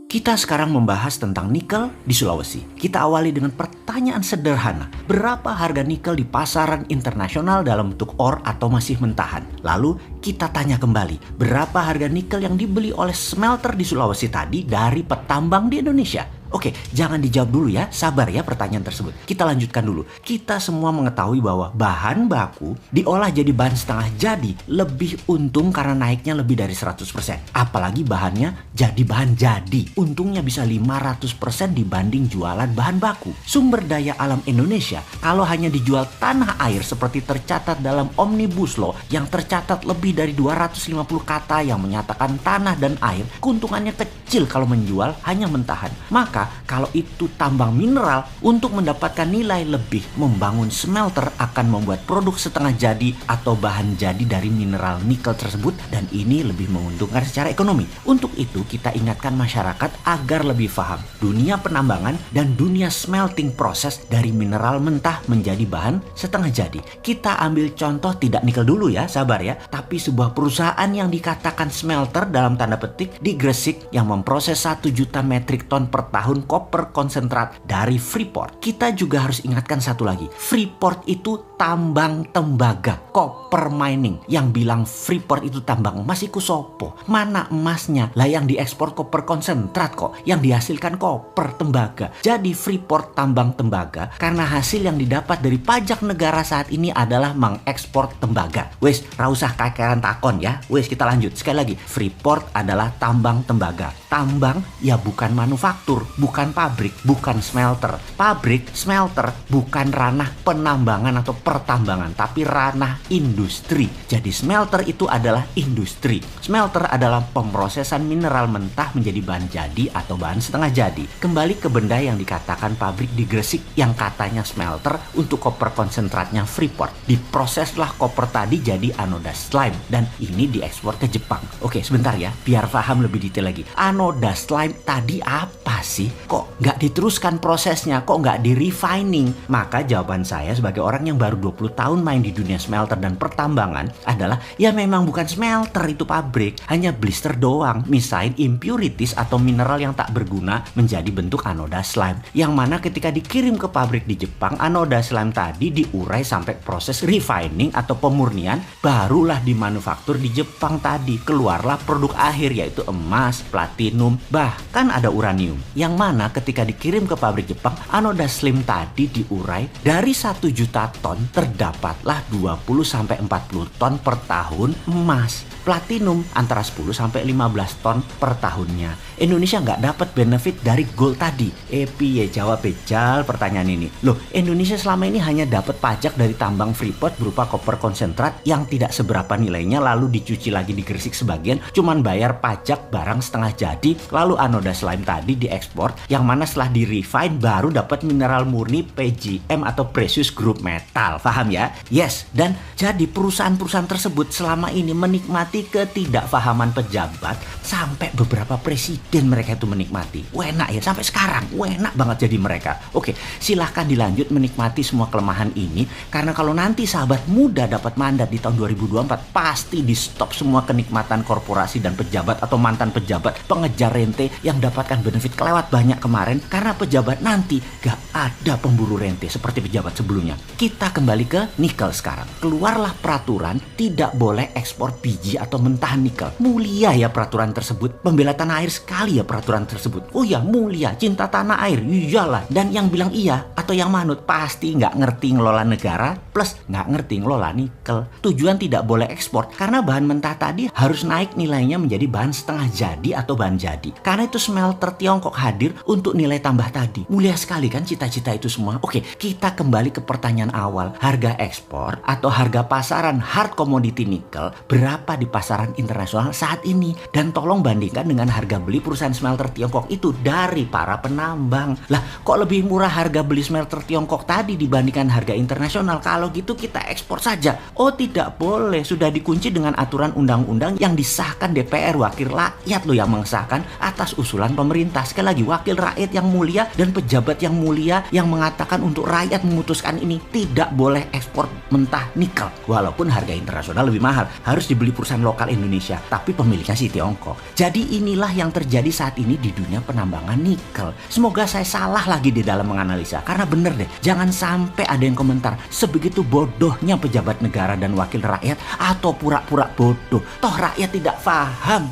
Kita sekarang membahas tentang nikel di Sulawesi. Kita awali dengan pertanyaan sederhana. Berapa harga nikel di pasaran internasional dalam bentuk ore atau masih mentahan? Lalu kita tanya kembali, berapa harga nikel yang dibeli oleh smelter di Sulawesi tadi dari petambang di Indonesia? Oke, jangan dijawab dulu ya, sabar ya pertanyaan tersebut. Kita lanjutkan dulu. Kita semua mengetahui bahwa bahan baku diolah jadi bahan setengah jadi lebih untung karena naiknya lebih dari 100%. Apalagi bahannya jadi bahan jadi. Untungnya bisa 500% dibanding jualan bahan baku. Sumber daya alam Indonesia kalau hanya dijual tanah air seperti tercatat dalam Omnibus Law yang tercatat lebih dari 250 kata yang menyatakan tanah dan air, keuntungannya kecil kalau menjual hanya mentahan. Maka kalau itu tambang mineral, untuk mendapatkan nilai lebih, membangun smelter akan membuat produk setengah jadi atau bahan jadi dari mineral nikel tersebut, dan ini lebih menguntungkan secara ekonomi. Untuk itu kita ingatkan masyarakat agar lebih paham dunia penambangan dan dunia smelting proses dari mineral mentah menjadi bahan setengah jadi. Kita ambil contoh tidak nikel dulu ya, sabar ya, tapi sebuah perusahaan yang dikatakan smelter dalam tanda petik di Gresik yang memproses 1 juta metrik ton per tahun koper konsentrat dari Freeport. Kita juga harus ingatkan satu lagi, Freeport itu tambang tembaga, copper mining. Yang bilang Freeport itu tambang emas iku sopo? Mana emasnya? Lah yang diekspor koper konsentrat kok, yang dihasilkan koper tembaga. Jadi Freeport tambang tembaga karena hasil yang didapat dari pajak negara saat ini adalah mengekspor tembaga. Wes, ra usah kakean takon ya. Wes, kita lanjut. Sekali lagi, Freeport adalah tambang tembaga. Tambang ya bukan manufaktur, bukan pabrik, bukan smelter. Pabrik, smelter bukan ranah penambangan atau pertambangan, tapi ranah industri. Jadi smelter itu adalah industri. Smelter adalah pemrosesan mineral mentah menjadi bahan jadi atau bahan setengah jadi. Kembali ke benda yang dikatakan pabrik di Gresik yang katanya smelter untuk koper konsentratnya Freeport. Diproseslah koper tadi jadi anoda slime dan ini diekspor ke Jepang. Oke, sebentar ya, biar paham lebih detail lagi. Anoda slime tadi apa sih? Kok nggak diteruskan prosesnya? Kok nggak di refining? Maka jawaban saya sebagai orang yang baru 20 tahun main di dunia smelter dan pertambangan adalah ya memang bukan smelter itu pabrik, hanya blister doang, misain impurities atau mineral yang tak berguna menjadi bentuk anoda slime. Yang mana ketika dikirim ke pabrik di Jepang, anoda slime tadi diurai sampai proses refining atau pemurnian, barulah dimanufaktur di Jepang tadi. Keluarlah produk akhir yaitu emas, platinum, bahkan ada uranium. Yang mana ketika dikirim ke pabrik Jepang, anoda slime tadi diurai dari 1 juta ton terdapatlah 20-40 ton per tahun emas. Platinum antara 10-15 ton per tahunnya. Indonesia nggak dapat benefit dari gold tadi. Piye jawab bejal pertanyaan ini. Loh, Indonesia selama ini hanya dapat pajak dari tambang Freeport berupa koper konsentrat yang tidak seberapa nilainya, lalu dicuci lagi di Gresik sebagian, cuman bayar pajak barang setengah jadi, lalu anoda slime tadi diekspor, yang mana setelah di refine baru dapat mineral murni PGM atau precious group metal. Paham ya? Yes, dan jadi perusahaan-perusahaan tersebut selama ini menikmati ketidakfahaman pejabat sampai beberapa presiden mereka itu menikmati. Enak ya, sampai sekarang enak banget jadi mereka. Oke, silahkan dilanjut menikmati semua kelemahan ini, karena kalau nanti sahabat muda dapat mandat di tahun 2024 pasti di stop semua kenikmatan korporasi dan pejabat atau mantan pejabat pengejar rente yang dapatkan benefit kelewat banyak kemarin, karena pejabat nanti gak ada pemburu rente seperti pejabat sebelumnya. Kita kembali ke nikel sekarang. Keluarlah peraturan tidak boleh ekspor biji atau mentahan nikel. Mulia ya peraturan tersebut. Pembela tanah air sekali ya peraturan tersebut. Oh ya, mulia, cinta tanah air, iyalah. Dan yang bilang iya atau yang manut pasti nggak ngerti ngelola negara plus nggak ngerti ngelola nikel. Tujuan tidak boleh ekspor karena bahan mentah tadi harus naik nilainya menjadi bahan setengah jadi atau bahan jadi. Karena itu smelter Tiongkok hadir untuk nilai tambah tadi. Mulia sekali kan cita-cita itu semua. Oke, kita kembali ke pertanyaan awal. Harga ekspor atau harga pasaran hard commodity nikel berapa di pasaran internasional saat ini? Dan tolong bandingkan dengan harga beli perusahaan smelter Tiongkok itu dari para penambang. Lah, kok lebih murah harga beli smelter Tiongkok tadi dibandingkan harga internasional? Kalau gitu kita ekspor saja. Oh, tidak boleh. Sudah dikunci dengan aturan undang-undang yang disahkan DPR, wakil rakyat loh yang mengesahkan atas usulan pemerintah. Sekali lagi, wakil rakyat yang mulia dan pejabat yang mulia yang mengatakan untuk rakyat memutuskan ini tidak boleh ekspor mentah nikel. Walaupun harga internasional lebih mahal, harus dibeli perusahaan lokal Indonesia, tapi pemiliknya si Tiongkok. Jadi inilah yang terjadi saat ini di dunia penambangan nikel. Semoga saya salah lagi di dalam menganalisa, karena bener deh, jangan sampai ada yang komentar sebegitu bodohnya pejabat negara dan wakil rakyat atau pura-pura bodoh. Toh rakyat tidak paham.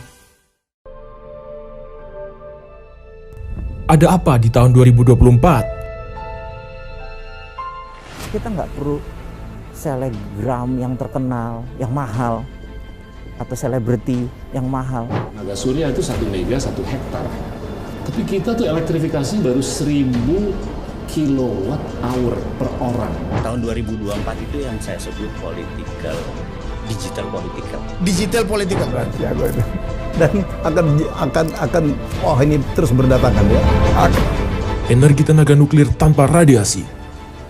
Ada apa di tahun 2024? Kita nggak perlu selebgram yang terkenal, yang mahal, atau selebriti yang mahal. Tenaga surya itu 1 mega 1 hektar. Tapi kita tuh elektrifikasi baru 1000 kilowatt hour per orang. Tahun 2024 itu yang saya sebut digital political. Digital political berarti ya gue itu. Dan akan ini terus berdatangan ya. Energi tenaga nuklir tanpa radiasi.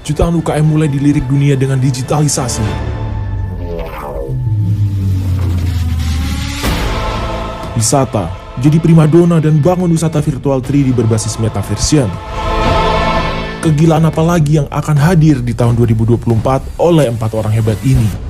Jutaan UKM mulai dilirik dunia dengan digitalisasi. Wisata jadi primadona dan bangun wisata virtual 3D berbasis metaversion. Kegilaan apa lagi yang akan hadir di tahun 2024 oleh 4 orang hebat ini?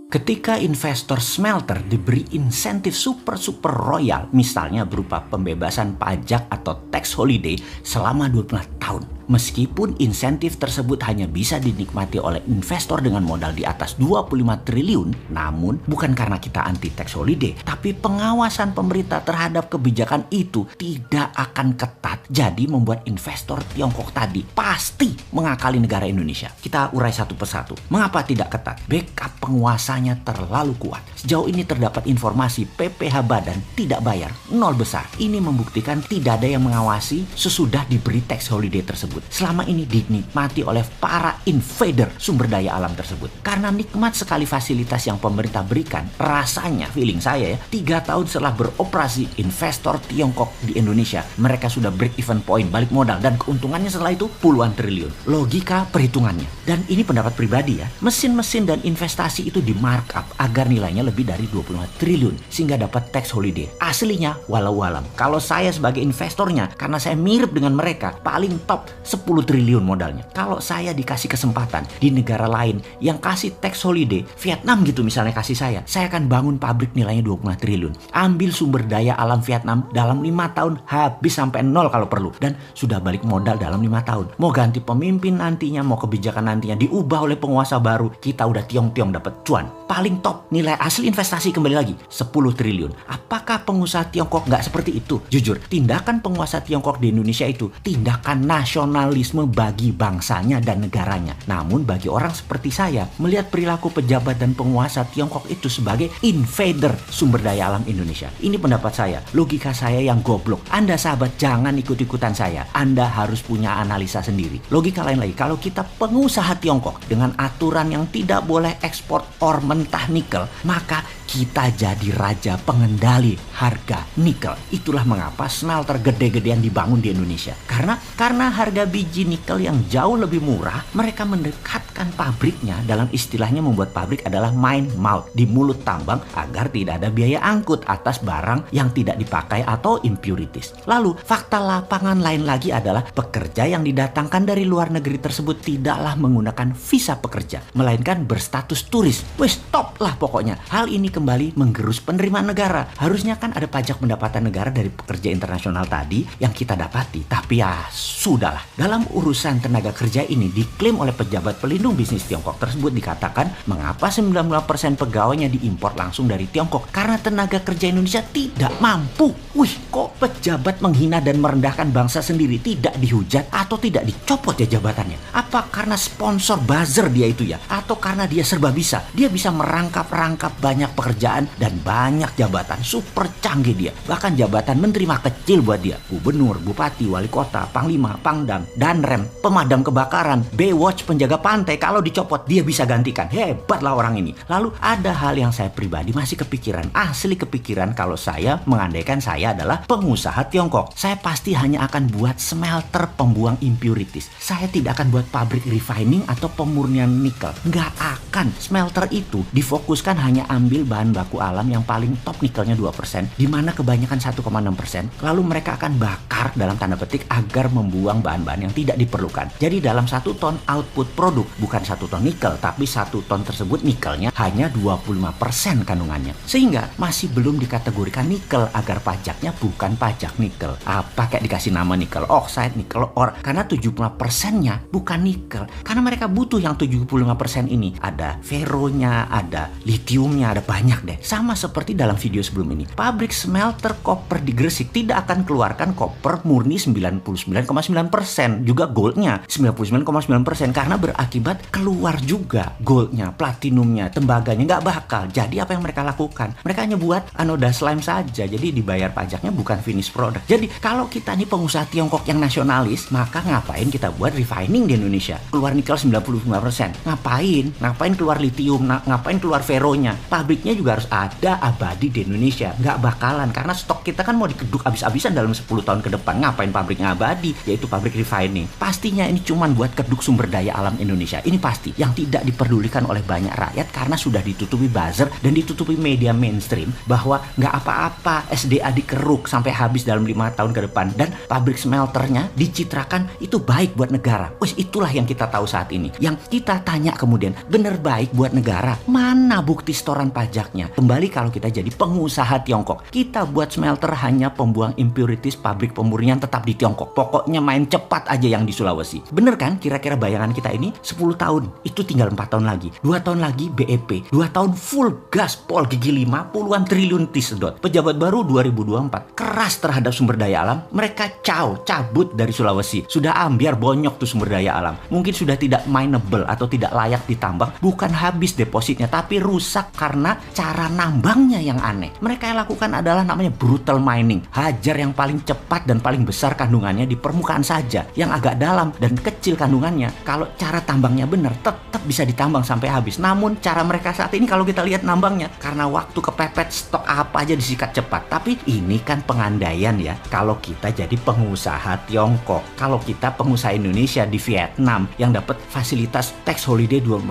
Ketika investor smelter diberi insentif super royal, misalnya berupa pembebasan pajak atau tax holiday selama 12 tahun. Meskipun insentif tersebut hanya bisa dinikmati oleh investor dengan modal di atas 25 triliun, namun bukan karena kita anti tax holiday, tapi pengawasan pemerintah terhadap kebijakan itu tidak akan ketat. Jadi membuat investor Tiongkok tadi pasti mengakali negara Indonesia. Kita urai satu persatu. Mengapa tidak ketat? Backup penguasanya terlalu kuat. Sejauh ini terdapat informasi PPh Badan tidak bayar, nol besar. Ini membuktikan tidak ada yang mengawasi sesudah diberi tax holiday tersebut. Selama ini dinikmati oleh para invader sumber daya alam tersebut. Karena nikmat sekali fasilitas yang pemerintah berikan, rasanya feeling saya ya, 3 tahun setelah beroperasi investor Tiongkok di Indonesia, mereka sudah break even point, balik modal, dan keuntungannya setelah itu puluhan triliun. Logika perhitungannya. Dan ini pendapat pribadi ya, mesin-mesin dan investasi itu di markup agar nilainya lebih dari 25 triliun sehingga dapat tax holiday. Aslinya walau alam. Kalau saya sebagai investornya, karena saya mirip dengan mereka, paling top 10 triliun modalnya. Kalau saya dikasih kesempatan di negara lain yang kasih tax holiday, Vietnam gitu misalnya kasih saya akan bangun pabrik nilainya 25 triliun. Ambil sumber daya alam Vietnam dalam 5 tahun habis sampai nol kalau perlu. Dan sudah balik modal dalam 5 tahun. Mau ganti pemimpin nantinya, mau kebijakan nantinya diubah oleh penguasa baru, kita udah tiong-tiong dapat cuan. Paling top nilai asli investasi kembali lagi 10 triliun. Apakah pengusaha Tiongkok nggak seperti itu? Jujur, tindakan penguasa Tiongkok di Indonesia itu tindakan nasionalisme bagi bangsanya dan negaranya. Namun bagi orang seperti saya, melihat perilaku pejabat dan penguasa Tiongkok itu sebagai invader sumber daya alam Indonesia. Ini pendapat saya, logika saya yang goblok. Anda sahabat jangan ikut-ikutan saya. Anda harus punya analisa sendiri. Logika lain lagi, kalau kita pengusaha Tiongkok dengan aturan yang tidak boleh ekspor ore mentah nikel, maka kita jadi raja pengendali harga nikel. Itulah mengapa smelter gede-gedean dibangun di Indonesia. Karena harga biji nikel yang jauh lebih murah, mereka mendekatkan pabriknya, dalam istilahnya membuat pabrik adalah mine mouth, di mulut tambang, agar tidak ada biaya angkut atas barang yang tidak dipakai atau impurities. Lalu fakta lapangan lain lagi adalah pekerja yang didatangkan dari luar negeri tersebut tidaklah menggunakan visa pekerja, melainkan berstatus turis. Wes stop lah pokoknya. Hal ini kembali menggerus penerimaan negara. Harusnya kan ada pajak pendapatan negara dari pekerja internasional tadi yang kita dapati. Tapi ya sudahlah. Dalam urusan tenaga kerja ini diklaim oleh pejabat pelindung bisnis Tiongkok tersebut, dikatakan mengapa 90% pegawainya diimpor langsung dari Tiongkok karena tenaga kerja Indonesia tidak mampu. Wih, kok pejabat menghina dan merendahkan bangsa sendiri, tidak dihujat atau tidak dicopot ya jabatannya? Apa karena sponsor buzzer dia itu ya? Atau karena dia serba bisa? Dia bisa merangkap-rangkap banyak pekerjaan pekerjaan dan banyak jabatan. Super canggih dia. Bahkan jabatan menteri mah kecil buat dia. Gubernur, bupati, wali kota, panglima, pangdam, danrem, pemadam kebakaran, Baywatch, penjaga pantai. Kalau dicopot dia bisa gantikan. Hebat lah orang ini. Lalu ada hal yang saya pribadi masih kepikiran. Asli kepikiran kalau saya mengandaikan saya adalah pengusaha Tiongkok. Saya pasti hanya akan buat smelter pembuang impurities. Saya tidak akan buat pabrik refining atau pemurnian nikel. Nggak akan. Smelter itu difokuskan hanya ambil bahan baku alam yang paling top, nikelnya 2%, di mana kebanyakan 1,6%. Lalu mereka akan bakar dalam tanda petik agar membuang bahan-bahan yang tidak diperlukan. Jadi dalam 1 ton output produk, bukan 1 ton nikel, tapi 1 ton tersebut nikelnya hanya 25% kandungannya. Sehingga masih belum dikategorikan nikel agar pajaknya bukan pajak nikel. Apa kayak dikasih nama nikel oxide, nikel ore, karena 75%-nya bukan nikel. Karena mereka butuh yang 75% ini. Ada feronya, ada litiumnya, ada banyak deh. Sama seperti dalam video sebelum ini. Pabrik smelter koper di Gresik tidak akan keluarkan koper murni 99,9%. Juga goldnya 99,9%. Karena berakibat keluar juga goldnya, platinumnya, tembaganya. Nggak bakal. Jadi apa yang mereka lakukan? Mereka hanya buat anoda slime saja. Jadi dibayar pajaknya bukan finish product. Jadi kalau kita nih pengusaha Tiongkok yang nasionalis, maka ngapain kita buat refining di Indonesia? Keluar nikel 95%. Ngapain keluar litium? Ngapain keluar feronya? Pabriknya juga harus ada abadi di Indonesia. Nggak bakalan, karena stok kita kan mau dikeduk abis-abisan dalam 10 tahun ke depan. Ngapain pabriknya abadi? Yaitu pabrik refining. Pastinya ini cuman buat keduk sumber daya alam Indonesia. Ini pasti yang tidak diperdulikan oleh banyak rakyat karena sudah ditutupi buzzer dan ditutupi media mainstream bahwa nggak apa-apa SDA dikeruk sampai habis dalam 5 tahun ke depan, dan pabrik smelternya dicitrakan itu baik buat negara. Itulah yang kita tahu saat ini. Yang kita tanya kemudian, bener baik buat negara? Mana bukti setoran pajaknya? Kembali kalau kita jadi pengusaha Tiongkok, kita buat smelter hanya pembuang impurities, pabrik pemurnian tetap di Tiongkok. Pokoknya main cepat aja yang di Sulawesi. Bener kan kira-kira bayangan kita ini? 10 tahun, itu tinggal 4 tahun lagi. 2 tahun lagi BEP. 2 tahun full gaspol gigi 5, puluhan triliun disedot. Pejabat baru 2024 keras terhadap sumber daya alam. Mereka cabut dari Sulawesi. Sudah ambiar bonyok tuh sumber daya alam. Mungkin sudah tidak mineable atau tidak layak ditambang. Bukan habis depositnya, tapi rusak karena cara nambangnya yang aneh. Mereka yang lakukan adalah namanya brutal mining. Hajar yang paling cepat dan paling besar kandungannya di permukaan saja. Yang agak dalam dan kecil kandungannya. Kalau cara tambangnya benar, tetap bisa ditambang sampai habis. Namun cara mereka saat ini kalau kita lihat nambangnya, karena waktu kepepet, stok apa aja disikat cepat. Tapi ini kan pengandaian ya. Kalau kita jadi pengusaha Tiongkok, kalau kita pengusaha Indonesia di Vietnam yang dapat fasilitas tax holiday 2%,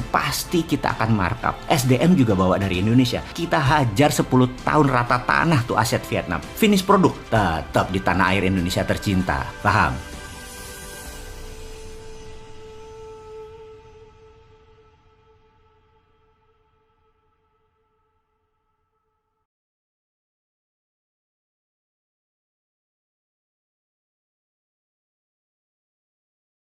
pasti kita akan markup. SDM juga bawa dari Indonesia. Kita hajar 10 tahun rata tanah tuh aset Vietnam. Finish produk tetap di tanah air Indonesia tercinta. Paham?